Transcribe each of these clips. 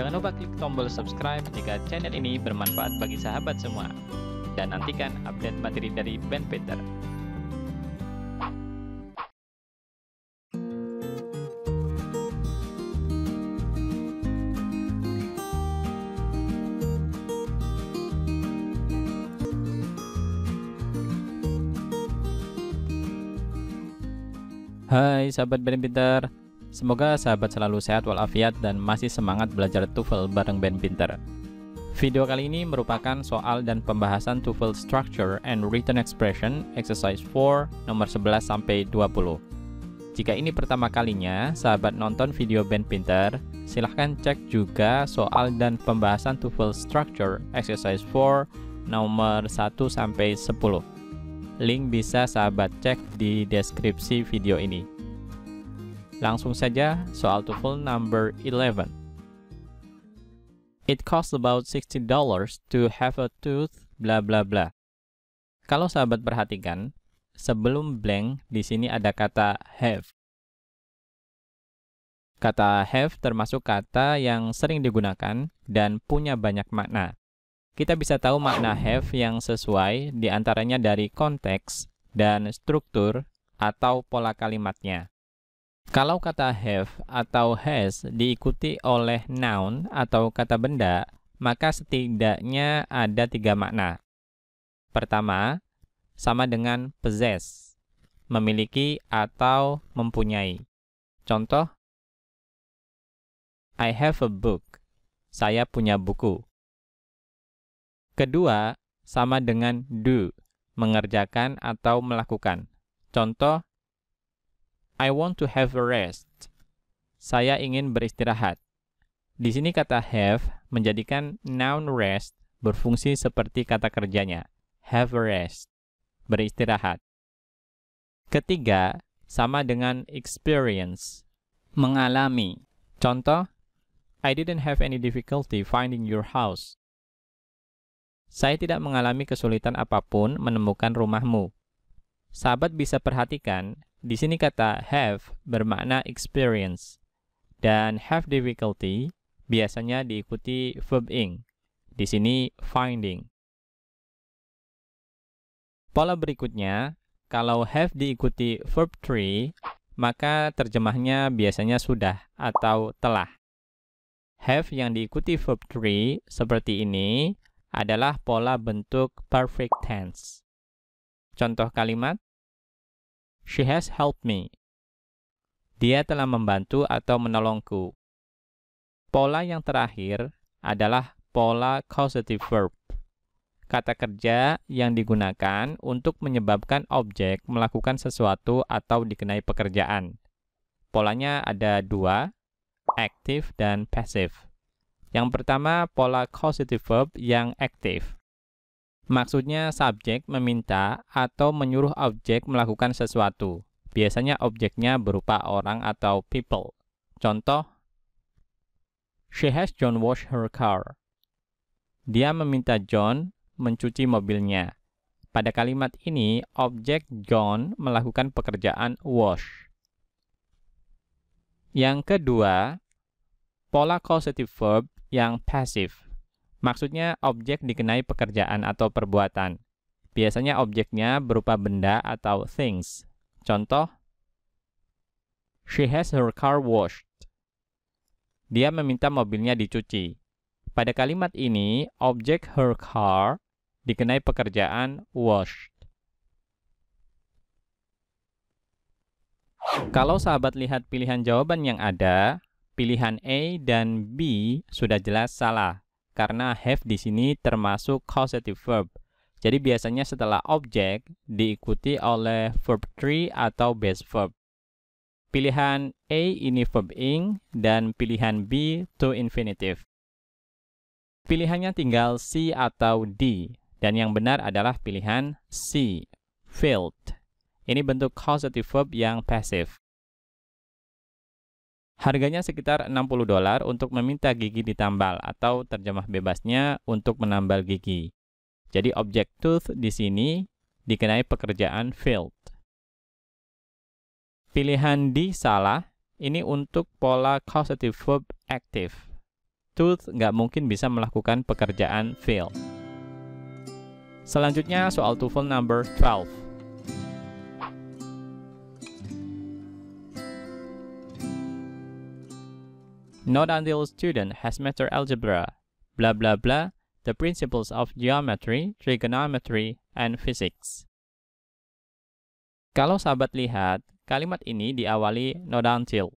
Jangan lupa klik tombol subscribe jika channel ini bermanfaat bagi sahabat semua. Dan nantikan update materi dari Ben Peter. Hai sahabat Ben Pinter, semoga sahabat selalu sehat walafiat dan masih semangat belajar TOEFL bareng Ben Pinter. Video kali ini merupakan soal dan pembahasan TOEFL Structure and Written Expression Exercise 4 nomor 11-20. Jika ini pertama kalinya sahabat nonton video Ben Pinter, silahkan cek juga soal dan pembahasan TOEFL Structure Exercise 4 nomor 1-10. Link bisa sahabat cek di deskripsi video ini. Langsung saja soal TOEFL number 11. It costs about $60 to have a tooth bla bla bla. Kalau sahabat perhatikan, sebelum blank di sini ada kata have. Kata have termasuk kata yang sering digunakan dan punya banyak makna. Kita bisa tahu makna have yang sesuai diantaranya dari konteks dan struktur atau pola kalimatnya. Kalau kata have atau has diikuti oleh noun atau kata benda, maka setidaknya ada 3 makna. Pertama, sama dengan possess, memiliki atau mempunyai. Contoh, I have a book, saya punya buku. Kedua, sama dengan do, mengerjakan atau melakukan. Contoh, I want to have a rest. Saya ingin beristirahat. Di sini kata have menjadikan noun rest berfungsi seperti kata kerjanya, have a rest, beristirahat. Ketiga, sama dengan experience, mengalami. Contoh, I didn't have any difficulty finding your house. Saya tidak mengalami kesulitan apapun menemukan rumahmu. Sahabat bisa perhatikan, di sini kata have bermakna experience, dan have difficulty biasanya diikuti verb ing, di sini finding. Pola berikutnya, kalau have diikuti verb 3, maka terjemahnya biasanya sudah atau telah. Have yang diikuti verb 3 seperti ini adalah pola bentuk perfect tense. Contoh kalimat, she has helped me. Dia telah membantu atau menolongku. Pola yang terakhir adalah pola causative verb. Kata kerja yang digunakan untuk menyebabkan objek melakukan sesuatu atau dikenai pekerjaan. Polanya ada 2, active dan passive. Yang pertama, pola causative verb yang aktif. Maksudnya subjek meminta atau menyuruh objek melakukan sesuatu. Biasanya objeknya berupa orang atau people. Contoh, she has John wash her car. Dia meminta John mencuci mobilnya. Pada kalimat ini, objek John melakukan pekerjaan wash. Yang kedua, pola causative verb yang pasif. Maksudnya objek dikenai pekerjaan atau perbuatan. Biasanya objeknya berupa benda atau things. Contoh, she has her car washed. Dia meminta mobilnya dicuci. Pada kalimat ini, objek her car dikenai pekerjaan washed. Kalau sahabat lihat pilihan jawaban yang ada, pilihan A dan B sudah jelas salah, karena have di sini termasuk causative verb. Jadi biasanya setelah objek diikuti oleh verb 3 atau base verb. Pilihan A ini verb ing dan pilihan B to infinitive. Pilihannya tinggal C atau D, dan yang benar adalah pilihan C, filled. Ini bentuk causative verb yang pasif. Harganya sekitar $60 untuk meminta gigi ditambal atau terjemah bebasnya untuk menambal gigi. Jadi objek tooth di sini dikenai pekerjaan filled. Pilihan D salah, ini untuk pola causative verb active. tooth nggak mungkin bisa melakukan pekerjaan feel. Selanjutnya soal TOEFL number 12. Not until student has mastered algebra, blah blah blah, the principles of geometry, trigonometry, and physics. Kalau sahabat lihat, kalimat ini diawali not until.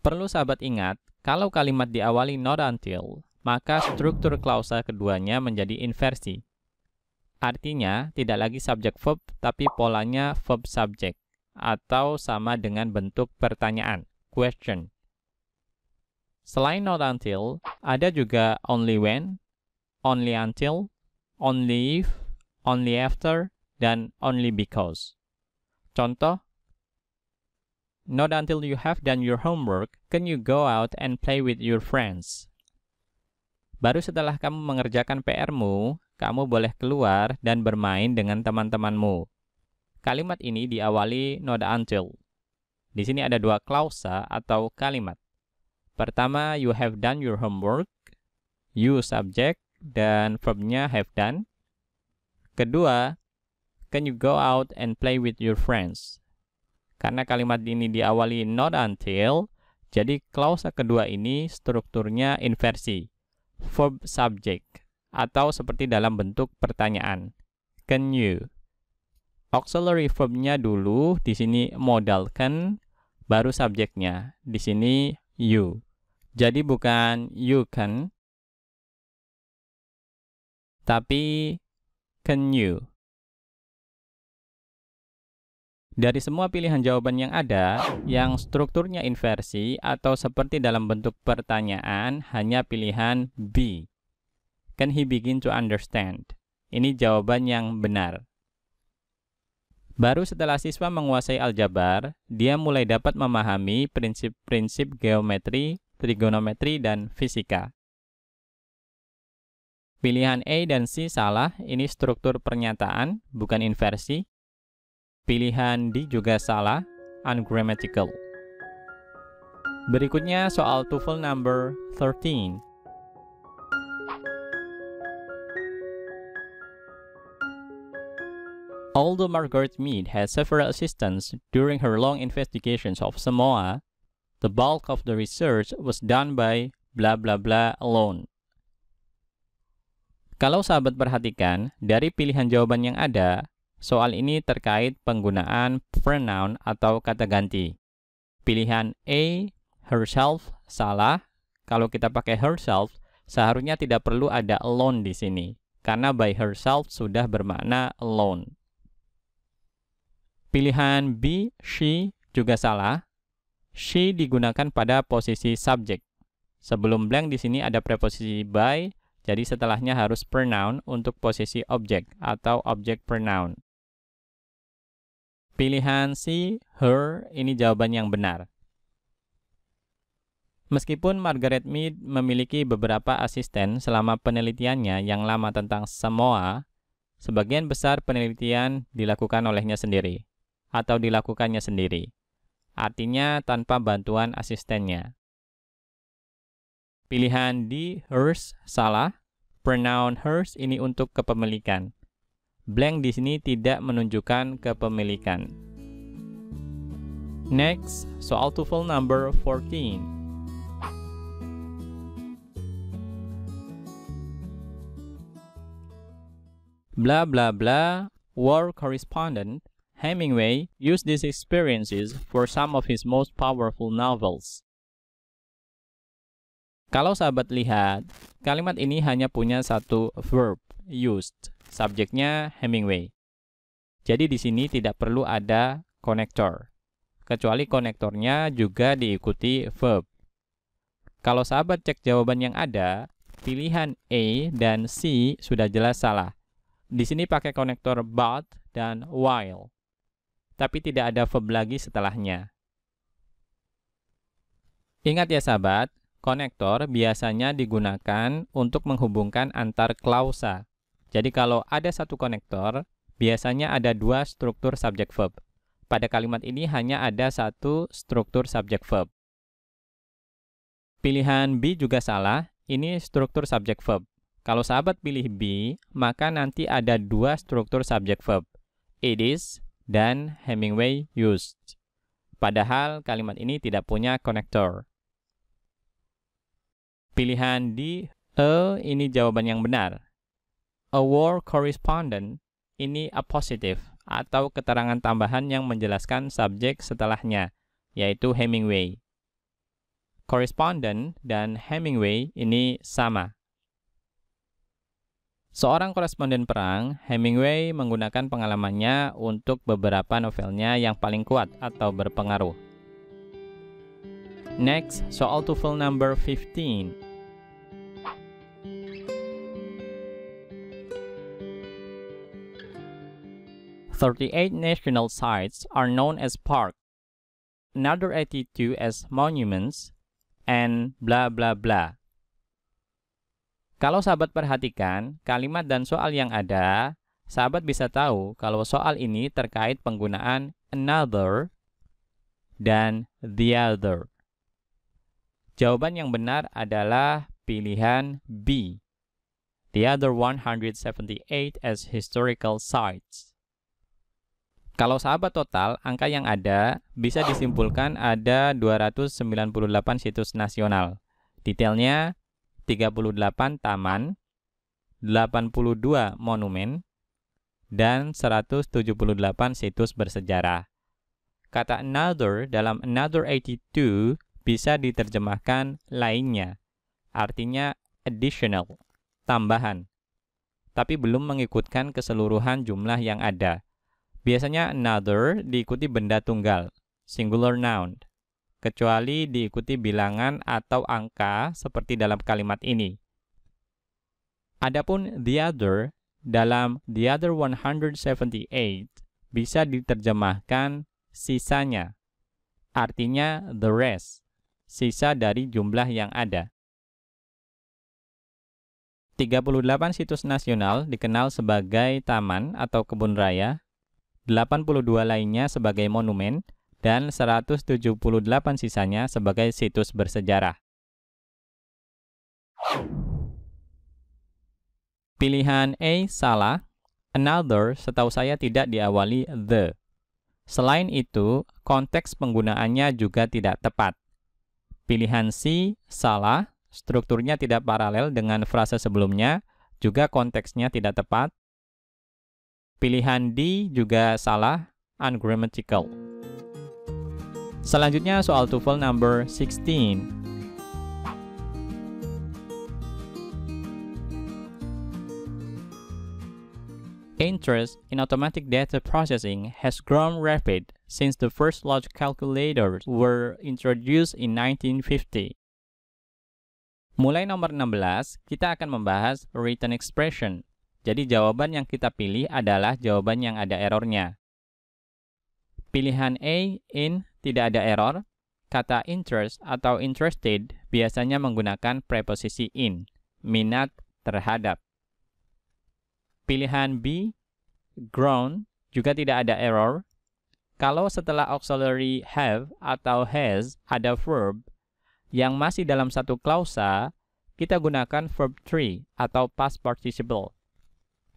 Perlu sahabat ingat, kalau kalimat diawali not until, maka struktur klausa keduanya menjadi inversi. Artinya, tidak lagi subject verb, tapi polanya verb subject, atau sama dengan bentuk pertanyaan, question. Selain not until, ada juga only when, only until, only if, only after, dan only because. Contoh, not until you have done your homework, can you go out and play with your friends. Baru setelah kamu mengerjakan PR-mu, kamu boleh keluar dan bermain dengan teman-temanmu. Kalimat ini diawali not until. Di sini ada dua klausa atau kalimat. Pertama, you have done your homework, you subject, dan verbnya have done. Kedua, can you go out and play with your friends? Karena kalimat ini diawali not until, jadi klausa kedua ini strukturnya inversi, verb subject, atau seperti dalam bentuk pertanyaan. Can you? Auxiliary verbnya dulu, di sini modal can, baru subjeknya, di sini you. Jadi bukan you can, tapi can you. Dari semua pilihan jawaban yang ada, yang strukturnya inversi atau seperti dalam bentuk pertanyaan, hanya pilihan B. Can he begin to understand? Ini jawaban yang benar. Baru setelah siswa menguasai aljabar, dia mulai dapat memahami prinsip-prinsip geometri, trigonometri, dan fisika. Pilihan A dan C salah, ini struktur pernyataan, bukan inversi. Pilihan D juga salah, ungrammatical. Berikutnya soal TOEFL number 13. Although Margaret Mead had several assistants during her long investigations of Samoa, the bulk of the research was done by blah blah blah alone. Kalau sahabat perhatikan, dari pilihan jawaban yang ada, soal ini terkait penggunaan pronoun atau kata ganti. Pilihan A, herself, salah. Kalau kita pakai herself, seharusnya tidak perlu ada alone di sini, karena by herself sudah bermakna alone. Pilihan B, she, juga salah. She digunakan pada posisi subjek. Sebelum blank di sini ada preposisi by, jadi setelahnya harus pronoun untuk posisi objek atau objek pronoun. Pilihan C, her, ini jawaban yang benar. Meskipun Margaret Mead memiliki beberapa asisten selama penelitiannya yang lama tentang Samoa, sebagian besar penelitian dilakukan olehnya sendiri, atau dilakukannya sendiri. Artinya tanpa bantuan asistennya. Pilihan D, hers, salah. Pronoun hers ini untuk kepemilikan. Blank di sini tidak menunjukkan kepemilikan. Next, soal TOEFL number 14. Blah blah blah, war correspondent Hemingway used these experiences for some of his most powerful novels. Kalau sahabat lihat, kalimat ini hanya punya satu verb, used. Subjeknya Hemingway. Jadi di sini tidak perlu ada konektor. Kecuali konektornya juga diikuti verb. Kalau sahabat cek jawaban yang ada, pilihan A dan C sudah jelas salah. Di sini pakai konektor but dan while. Tapi tidak ada verb lagi setelahnya. Ingat ya sahabat, konektor biasanya digunakan untuk menghubungkan antar klausa. Jadi kalau ada satu konektor, biasanya ada dua struktur subjek verb. Pada kalimat ini hanya ada satu struktur subjek verb. Pilihan B juga salah, ini struktur subjek verb. Kalau sahabat pilih B, maka nanti ada dua struktur subjek verb, it is dan Hemingway used. Padahal kalimat ini tidak punya konektor. Pilihan D, ini jawaban yang benar. A war correspondent, ini appositive atau keterangan tambahan yang menjelaskan subjek setelahnya, yaitu Hemingway. Correspondent dan Hemingway ini sama. Seorang koresponden perang, Hemingway menggunakan pengalamannya untuk beberapa novelnya yang paling kuat atau berpengaruh. Next, soal TOEFL number 15. "38 national sites are known as parks, another 82 as monuments, and bla bla bla." Kalau sahabat perhatikan kalimat dan soal yang ada, sahabat bisa tahu kalau soal ini terkait penggunaan another dan the other. Jawaban yang benar adalah pilihan B. The other 178 as historical sites. Kalau sahabat total, angka yang ada bisa disimpulkan ada 298 situs nasional. Detailnya 38 taman, 82 monumen, dan 178 situs bersejarah. Kata another dalam another 82 bisa diterjemahkan lainnya, artinya additional, tambahan, tapi belum mengikutkan keseluruhan jumlah yang ada. Biasanya another diikuti benda tunggal, singular noun, kecuali diikuti bilangan atau angka seperti dalam kalimat ini. Adapun the other dalam the other 178 bisa diterjemahkan sisanya, artinya the rest, sisa dari jumlah yang ada. 38 situs nasional dikenal sebagai taman atau kebun raya, 82 lainnya sebagai monumen, dan 178 sisanya sebagai situs bersejarah. Pilihan A salah, another setahu saya tidak diawali the. Selain itu, konteks penggunaannya juga tidak tepat. Pilihan C salah, strukturnya tidak paralel dengan frase sebelumnya, juga konteksnya tidak tepat. Pilihan D juga salah, ungrammatical. Selanjutnya soal TOEFL number 16. Interest in automatic data processing has grown rapid since the first large calculators were introduced in 1950. Mulai nomor 16, kita akan membahas written expression. Jadi jawaban yang kita pilih adalah jawaban yang ada errornya. Pilihan A, in, tidak ada error. Kata interest atau interested biasanya menggunakan preposisi in, minat, terhadap. Pilihan B, grown, juga tidak ada error. Kalau setelah auxiliary have atau has ada verb yang masih dalam satu klausa, kita gunakan verb 3 atau past participle.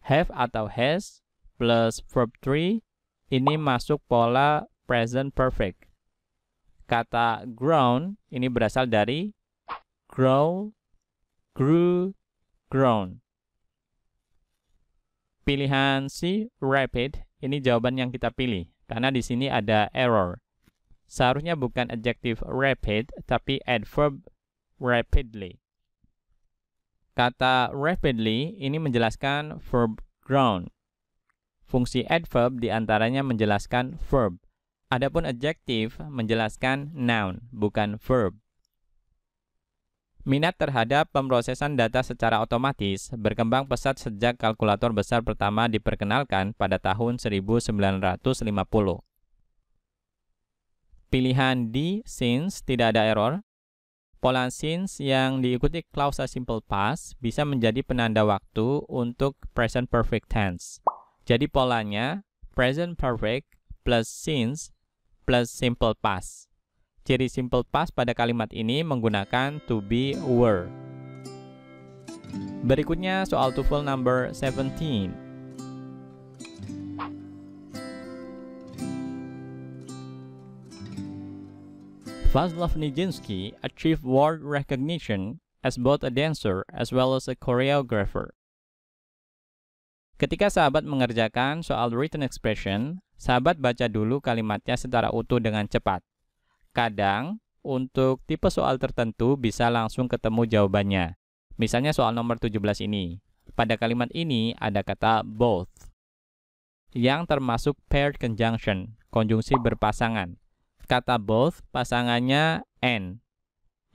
Have atau has plus verb 3 ini masuk pola present perfect. Kata grown ini berasal dari grow, grew, grown. Pilihan C, rapid, ini jawaban yang kita pilih karena di sini ada error. Seharusnya bukan adjective rapid tapi adverb rapidly. Kata rapidly ini menjelaskan verb grown. Fungsi adverb diantaranya menjelaskan verb. Adapun adjective menjelaskan noun, bukan verb. Minat terhadap pemrosesan data secara otomatis berkembang pesat sejak kalkulator besar pertama diperkenalkan pada tahun 1950. Pilihan D, since, tidak ada error. Pola since yang diikuti klausa simple past bisa menjadi penanda waktu untuk present perfect tense. Jadi polanya present perfect plus since plus simple past. Ciri simple past pada kalimat ini menggunakan to be were. Berikutnya soal TOEFL number 17. Vaslav Nijinsky achieved world recognition as both a dancer as well as a choreographer. Ketika sahabat mengerjakan soal written expression, sahabat baca dulu kalimatnya secara utuh dengan cepat. Kadang, untuk tipe soal tertentu bisa langsung ketemu jawabannya. Misalnya soal nomor 17 ini. Pada kalimat ini ada kata both, yang termasuk paired conjunction, konjungsi berpasangan. Kata both, pasangannya and.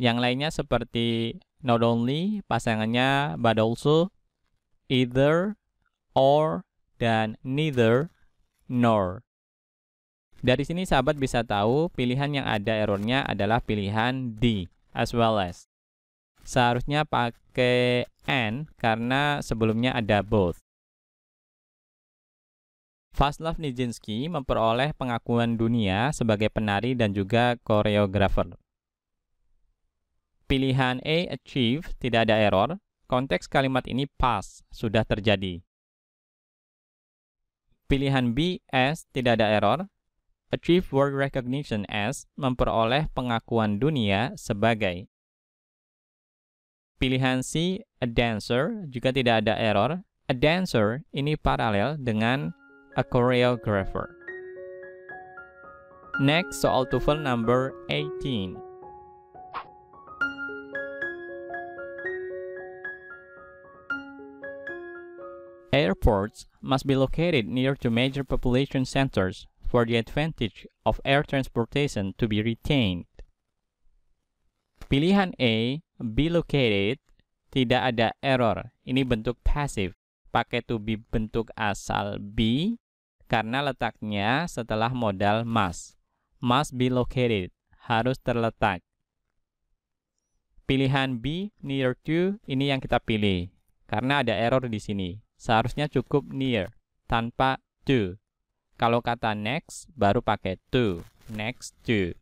Yang lainnya seperti not only, pasangannya but also, either, or, dan neither, nor. Dari sini sahabat bisa tahu pilihan yang ada errornya adalah pilihan D, as well as. Seharusnya pakai and karena sebelumnya ada both. Vaslav Nijinsky memperoleh pengakuan dunia sebagai penari dan juga koreografer. Pilihan A, achieve, tidak ada error. Konteks kalimat ini past, sudah terjadi. Pilihan B, as, tidak ada error. Achieve world recognition as, memperoleh pengakuan dunia sebagai. Pilihan C, a dancer, juga tidak ada error. A dancer ini paralel dengan a choreographer. Next, soal TOEFL number 18. Airports must be located near to major population centers for the advantage of air transportation to be retained. Pilihan A, be located, tidak ada error. Ini bentuk passive. Pakai to be bentuk asal be, karena letaknya setelah modal must. Must be located, harus terletak. Pilihan B, near to, ini yang kita pilih. Karena ada error di sini. Seharusnya cukup near, tanpa to. Kalau kata next, baru pakai to. Next to.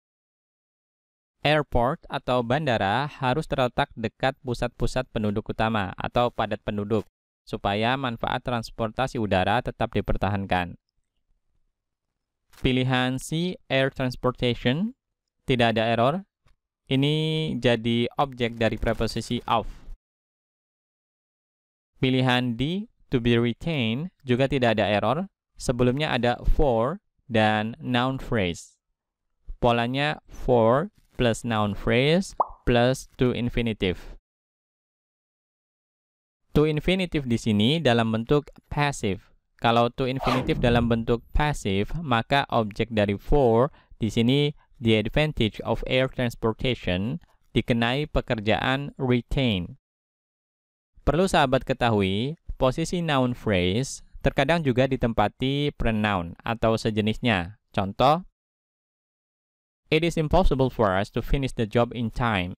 Airport atau bandara harus terletak dekat pusat-pusat penduduk utama atau padat penduduk, supaya manfaat transportasi udara tetap dipertahankan. Pilihan C, air transportation, tidak ada error. Ini jadi objek dari preposisi of. Pilihan D, to be retained, juga tidak ada error. Sebelumnya ada for dan noun phrase. Polanya for plus noun phrase plus to infinitive. To infinitive di sini dalam bentuk passive. Kalau to infinitive dalam bentuk passive, maka objek dari for di sini the advantage of air transportation dikenai pekerjaan retain. Perlu sahabat ketahui, posisi noun phrase terkadang juga ditempati pronoun atau sejenisnya. Contoh, it is impossible for us to finish the job in time.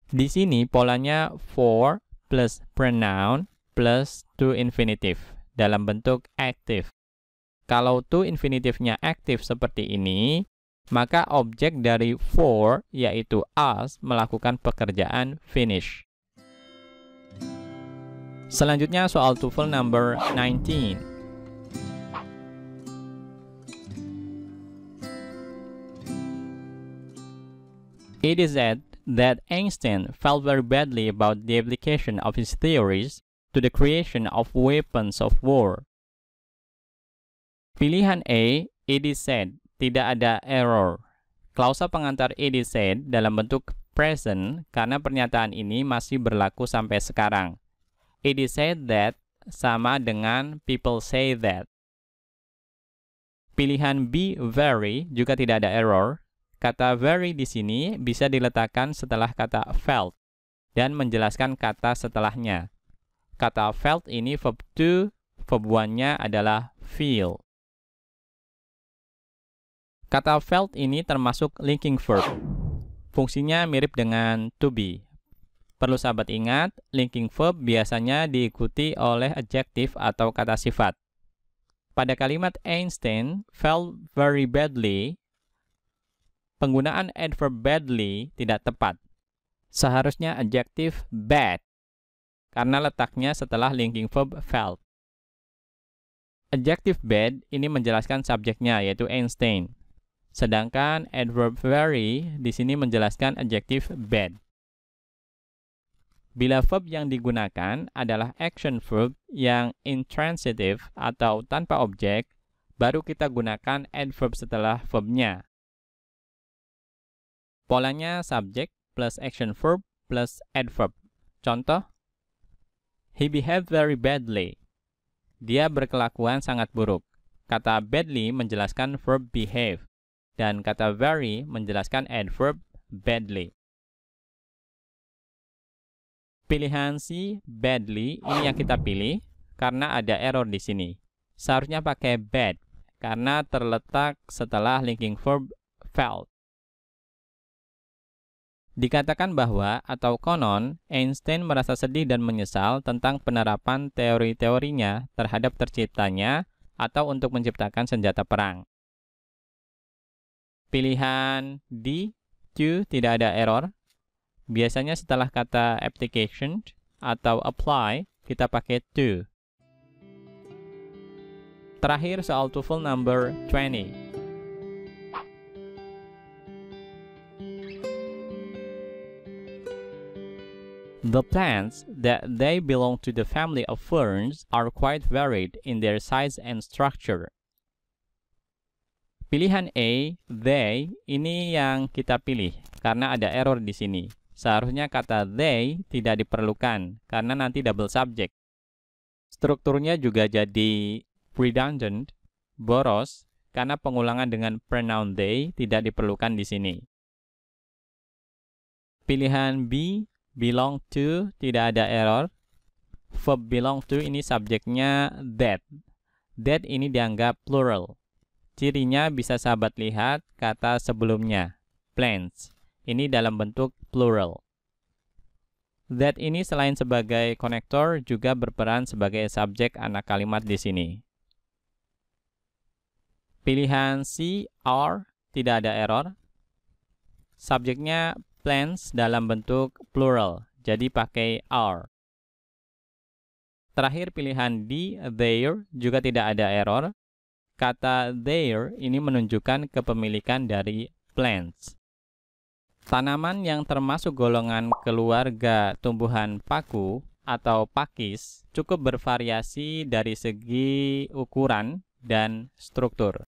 Di sini polanya for plus pronoun plus to infinitive dalam bentuk active. Kalau to infinitive-nya active seperti ini, maka objek dari for yaitu us melakukan pekerjaan finish. Selanjutnya soal TOEFL number 19. It is said that Einstein felt very badly about the application of his theories to the creation of weapons of war. Pilihan A, it is said, tidak ada error. Klausa pengantar it is said dalam bentuk present karena pernyataan ini masih berlaku sampai sekarang. It is said that sama dengan people say that. Pilihan B, very, juga tidak ada error. Kata very di sini bisa diletakkan setelah kata felt dan menjelaskan kata setelahnya. Kata felt ini verb 2, verb 1-nya adalah feel. Kata felt ini termasuk linking verb. Fungsinya mirip dengan to be. Perlu sahabat ingat, linking verb biasanya diikuti oleh adjective atau kata sifat. Pada kalimat Einstein felt very badly, Penggunaan adverb badly tidak tepat. Seharusnya adjektif bad, karena letaknya setelah linking verb felt. Adjektif bad ini menjelaskan subjeknya, yaitu Einstein. Sedangkan adverb very di sini menjelaskan adjektif bad. Bila verb yang digunakan adalah action verb yang intransitive atau tanpa objek, baru kita gunakan adverb setelah verbnya. Polanya subjek plus action verb plus adverb. Contoh, he behaved very badly. Dia berkelakuan sangat buruk. Kata badly menjelaskan verb behave, dan kata very menjelaskan adverb badly. Pilihan C, badly, ini yang kita pilih karena ada error di sini. Seharusnya pakai bad, karena terletak setelah linking verb felt. Dikatakan bahwa atau konon, Einstein merasa sedih dan menyesal tentang penerapan teori-teorinya terhadap terciptanya atau untuk menciptakan senjata perang. Pilihan D, Q, tidak ada error. Biasanya setelah kata application atau apply, kita pakai to. Terakhir soal TOEFL number 20. The plants that they belong to the family of ferns are quite varied in their size and structure. Pilihan A, they, ini yang kita pilih karena ada error di sini. Seharusnya kata they tidak diperlukan karena nanti double subject. Strukturnya juga jadi redundant, boros, karena pengulangan dengan pronoun they tidak diperlukan di sini. Pilihan B, belong to, tidak ada error. Verb belong to ini subjeknya that. That ini dianggap plural. Cirinya bisa sahabat lihat kata sebelumnya, plants. Ini dalam bentuk plural. That ini selain sebagai konektor juga berperan sebagai subjek anak kalimat di sini. Pilihan C, are, tidak ada error. Subjeknya plants dalam bentuk plural, jadi pakai are. Terakhir pilihan D, their, juga tidak ada error. Kata their ini menunjukkan kepemilikan dari plants. Tanaman yang termasuk golongan keluarga tumbuhan paku atau pakis cukup bervariasi dari segi ukuran dan struktur.